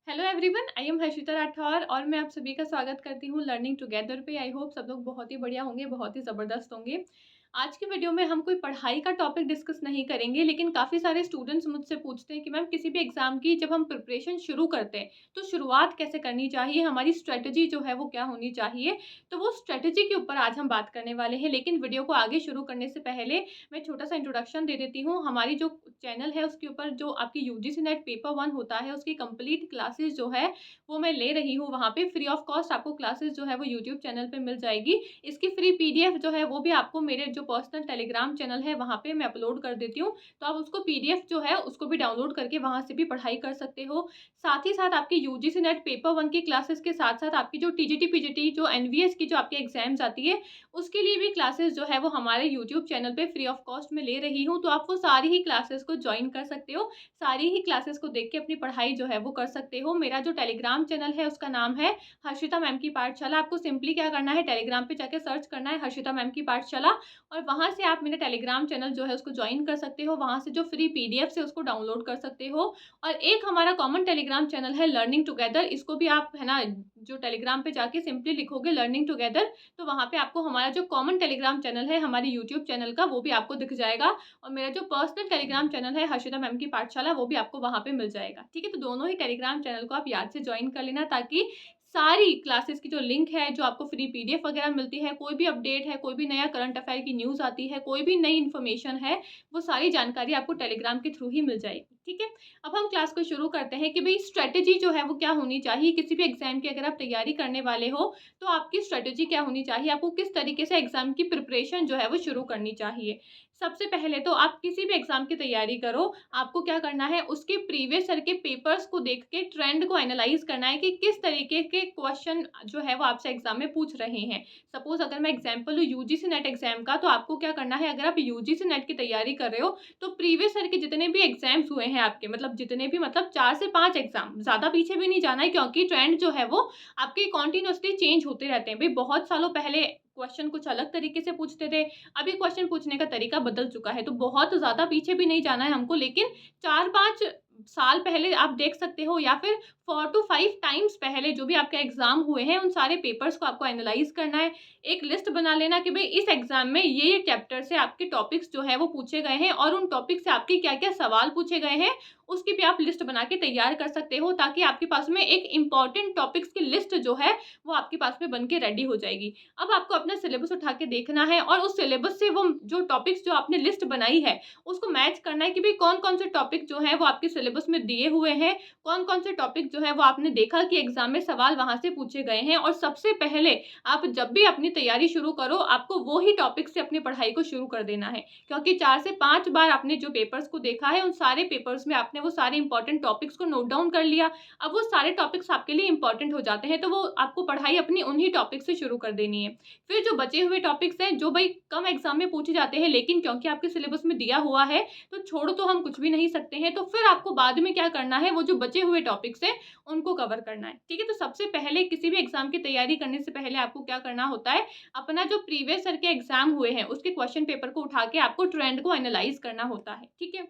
Hello everyone, I am Harshita Rathore और मैं आप सभी का स्वागत करती हूँ लर्निंग टुगेदर पे। आई होप सब लोग बहुत ही बढ़िया होंगे, बहुत ही ज़बरदस्त होंगे। आज की वीडियो में हम कोई पढ़ाई का टॉपिक डिस्कस नहीं करेंगे, लेकिन काफ़ी सारे स्टूडेंट्स मुझसे पूछते हैं कि मैम किसी भी एग्ज़ाम की जब हम प्रिपरेशन शुरू करते हैं तो शुरुआत कैसे करनी चाहिए, हमारी स्ट्रेटजी जो है वो क्या होनी चाहिए। तो वो स्ट्रेटजी के ऊपर आज हम बात करने वाले हैं, लेकिन वीडियो को आगे शुरू करने से पहले मैं छोटा सा इंट्रोडक्शन दे देती हूँ। हमारी जो चैनल है उसके ऊपर जो आपकी यूजीसी नेट पेपर 1 होता है उसकी कंप्लीट क्लासेस जो है वो मैं ले रही हूँ। वहाँ पे फ्री ऑफ कॉस्ट आपको क्लासेस जो है वो यूट्यूब चैनल पे मिल जाएगी। इसकी फ्री पीडीएफ जो है वो भी आपको मेरे जो पर्सनल टेलीग्राम चैनल है वहाँ पे मैं अपलोड कर देती हूँ। तो आप उसको पीडीएफ जो है उसको भी डाउनलोड करके वहाँ से भी पढ़ाई कर सकते हो। साथ ही साथ आपकी यूजीसी नेट पेपर 1 की क्लासेस के साथ-साथ आपकी जो टीजीटी पीजीटी जो एनवीएस की जो आपकी एग्ज़ाम्स आती है उसके लिए भी क्लासेस जो है वो हमारे यूट्यूब चैनल पे फ्री ऑफ कॉस्ट में ले रही हूँ। तो आप वो सारी ही क्लासेस को जॉइन कर सकते हो। सारी ही क्लासेस को देख के अपनी पढ़ाई जो है वो कर सकते हो। मेरा जो टेलीग्राम चैनल है उसका नाम है हर्षिता मैम की पाठशाला। आपको सिंपली क्या करना है, टेलीग्राम पे जाके सर्च करना है हर्षिता मैम की पाठशाला और वहाँ से आप मेरा टेलीग्राम चैनल जो है उसको जॉइन कर सकते हो। वहाँ से जो फ्री पीडीएफ है उसको डाउनलोड कर सकते हो। और एक हमारा कॉमन टेलीग्राम चैनल है लर्निंग टुगेदर, इसको भी आप है ना जो टेलीग्राम पे जाके सिंपली लिखोगे लर्निंग टुगेदर तो वहाँ पे आपको हमारा जो कॉमन टेलीग्राम चैनल है हमारे यूट्यूब चैनल का वो भी आपको दिख जाएगा। और मेरा जो पर्सनल टेलीग्राम चैनल है हर्षिता मैम की पाठशाला वो भी आपको वहाँ पे मिल जाएगा। ठीक है, तो दोनों ही टेलीग्राम चैनल को आप याद से ज्वाइन कर लेना ताकि सारी क्लासेस की जो लिंक है, जो आपको फ्री पीडीएफ वगैरह मिलती है, कोई भी अपडेट है, कोई भी नया करंट अफेयर की न्यूज़ आती है, कोई भी नई इन्फॉर्मेशन है, वो सारी जानकारी आपको टेलीग्राम के थ्रू ही मिल जाएगी। ठीक है, अब हम क्लास को शुरू करते हैं कि भाई स्ट्रेटेजी जो है वो क्या होनी चाहिए। किसी भी एग्जाम की अगर आप तैयारी करने वाले हो तो आपकी स्ट्रेटेजी क्या होनी चाहिए, आपको किस तरीके से एग्जाम की प्रिपरेशन जो है वो शुरू करनी चाहिए। सबसे पहले तो आप किसी भी एग्जाम की तैयारी करो, आपको क्या करना है उसके प्रीवियस ईयर के पेपर्स को देख के ट्रेंड को एनालाइज करना है कि किस तरीके के क्वेश्चन जो है वो आपसे एग्जाम में पूछ रहे हैं। सपोज अगर मैं एग्जांपल लूँ यूजीसी नेट एग्जाम का, तो आपको क्या करना है, अगर आप यूजीसी नेट की तैयारी कर रहे हो तो प्रीवियस ईयर के जितने भी एग्जाम्स हुए हैं आपके, मतलब जितने भी, मतलब 4 से 5 एग्जाम, ज़्यादा पीछे भी नहीं जाना है क्योंकि ट्रेंड जो है वो आपके कंटिन्यूअसली चेंज होते रहते हैं। भाई बहुत सालों पहले क्वेश्चन कुछ अलग तरीके से पूछते थे, अभी क्वेश्चन पूछने का तरीका बदल चुका है, तो बहुत ज़्यादा पीछे भी नहीं जाना है हमको, लेकिन 4-5 साल पहले आप देख सकते हो या फिर 4 टू 5 टाइम्स पहले जो भी आपके एग्ज़ाम हुए हैं, उन सारे पेपर्स को आपको एनालाइज़ करना है। एक लिस्ट बना लेना कि भई इस एग्ज़ाम में ये चैप्टर से आपके टॉपिक्स जो है वो पूछे गए हैं और उन टॉपिक से आपके क्या-क्या सवाल पूछे गए हैं, उसकी भी आप लिस्ट बना के तैयार कर सकते हो ताकि आपके पास में एक इम्पोर्टेंट टॉपिक्स की लिस्ट जो है, वो आपके पास में बन के रेडी हो जाएगी। अब आपको अपना सिलेबस उठा के देखना है और उस सिलेबस से वो जो टॉपिक्स जो आपने लिस्ट बनाई है, उसको मैच करना है कि भई कौन-कौन से टॉपिक जो हैं वो आपके सिलेबस में दिए हुए हैं, कौन-कौन से टॉपिक जो है वो आपने देखा कि एग्ज़ाम में सवाल वहाँ से पूछे गए हैं। और सबसे पहले आप जब भी अपनी तैयारी शुरू करो, आपको वो ही टॉपिक से अपनी पढ़ाई को शुरू कर देना है। क्योंकि 4 से 5 बार आपने जो पेपर्स को देखा है, उन सारे पेपर्स में आपने वो सारे इंपॉर्टेंट टॉपिक्स को नोट डाउन कर लिया। अब वो सारे टॉपिक्स आपके लिए इंपॉर्टेंट हो जाते हैं, तो वो आपको पढ़ाई अपनी उन्हीं टॉपिक से शुरू कर देनी है। फिर जो बचे हुए टॉपिक्स हैं, जो भई कम एग्ज़ाम में पूछे जाते हैं, लेकिन क्योंकि आपके सिलेबस में दिया हुआ है, तो छोड़ तो हम कुछ भी नहीं सकते हैं। तो फिर आपको बाद में क्या करना है, वो जो बचे हुए टॉपिक्स हैं, उनको कवर करना है। ठीक है? तो सबसे पहले किसी भी एग्ज़ाम की तैयारी करने से पहले आपको क्या करना होता है, अपना जो प्रीवियस ईयर के एग्ज़ाम हुए हैं, उसके क्वेश्चन पेपर को उठा के आपको ट्रेंड को एनालाइज़ करना होता है। ठीक है?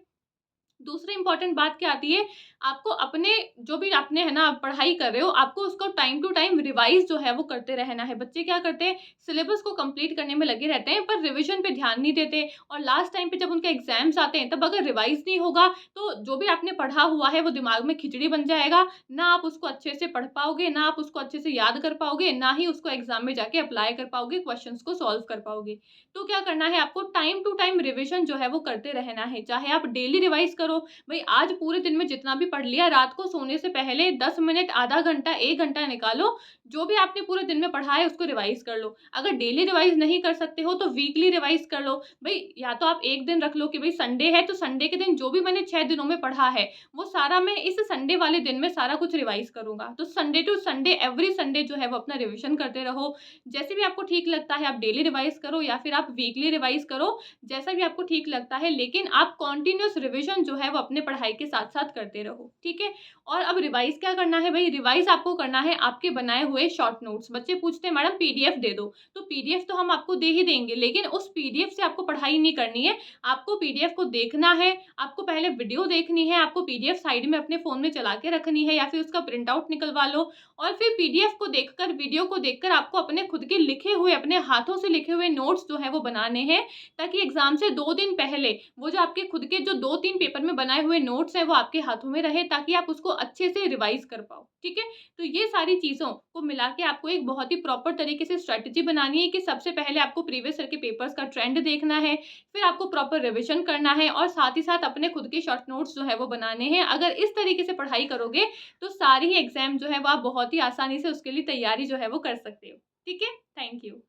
दूसरी इम्पोर्टेंट बात क्या आती है, आपको अपने जो भी आपने है ना पढ़ाई कर रहे हो, आपको उसको टाइम टू टाइम रिवाइज़ जो है वो करते रहना है। बच्चे क्या करते हैं, सिलेबस को कंप्लीट करने में लगे रहते हैं पर रिवीजन पे ध्यान नहीं देते और लास्ट टाइम पे जब उनके एग्ज़ाम्स आते हैं तब अगर रिवाइज़ नहीं होगा तो जो भी आपने पढ़ा हुआ है वो दिमाग में खिचड़ी बन जाएगा। ना आप उसको अच्छे से पढ़ पाओगे, ना आप उसको अच्छे से याद कर पाओगे, ना ही उसको एग्ज़ाम में जाके अप्लाई कर पाओगे, क्वेश्चंस को सॉल्व कर पाओगे। तो क्या करना है, आपको टाइम टू टाइम रिवीजन जो है वो करते रहना है। चाहे आप डेली रिवाइज़ करो, भई आज पूरे दिन में जितना भी पढ़ लिया, रात को सोने से पहले 10 मिनट, आधा घंटा, 1 घंटा निकालो, जो भी आपने पूरे दिन में पढ़ा है उसको रिवाइज़ कर लो। अगर डेली रिवाइज़ नहीं कर सकते हो तो वीकली रिवाइज़ कर लो। भई या तो आप एक दिन रख लो कि भई संडे है तो संडे के दिन जो भी मैंने 6 दिनों में पढ़ा है, वो सारा मैं इस संडे वाले दिन में सारा कुछ रिवाइज़ करूँगा। तो Sunday to Sunday every Sunday जो है वो अपना रिविज़न करते रहो। जैसे भी आपको ठीक लगता है आप डेली रिवाइज़ करो या फिर आप वीकली रिवाइज़ करो, जैसा भी आपको ठीक लगता है, लेकिन आप कंटीन्यूअस रिवीजन जो है वो अपने पढ़ाई के साथ-साथ करते रहो, ठीक है? और अब रिवाइज़ क्या करना है भई, रिवाइज़ आपको करना है आपके बनाए हुए हुए शॉर्ट नोट्स। बच्चे पूछते हैं मैडम पीडीएफ दे दो, तो पीडीएफ तो हम आपको दे ही देंगे, लेकिन उस पीडीएफ से आपको पढ़ाई नहीं करनी है। आपको पीडीएफ को देखना है, आपको पहले वीडियो देखनी है, आपको पीडीएफ साइड में अपने फ़ोन में चला के रखनी है या फिर उसका प्रिंट आउट निकलवा लो और फिर पीडीएफ को देखकर, वीडियो को देखकर आपको अपने खुद के लिखे हुए, अपने हाथों से लिखे हुए नोट्स जो हैं वो बनाने हैं, ताकि एग्ज़ाम से 2 दिन पहले वो जो आपके खुद के जो 2-3 पेपर में बनाए हुए नोट्स हैं वो आपके हाथों में रहे, ताकि आप उसको अच्छे से रिवाइज़ कर पाओ। ठीक है? तो ये सारी चीज़ों को मिला के आपको एक बहुत ही प्रॉपर तरीके से स्ट्रैटेजी बनानी है कि सबसे पहले आपको प्रीवियस ईयर के पेपर्स का ट्रेंड देखना है, फिर आपको प्रॉपर रिविज़न करना है और साथ ही साथ अपने खुद के शॉर्ट नोट्स जो है वो बनाने हैं। अगर इस तरीके से पढ़ाई करोगे तो सारी ही एग्ज़ाम जो है वो आप बहुत ही आसानी से उसके लिए तैयारी जो है वो कर सकते हो। ठीक है? Thank you.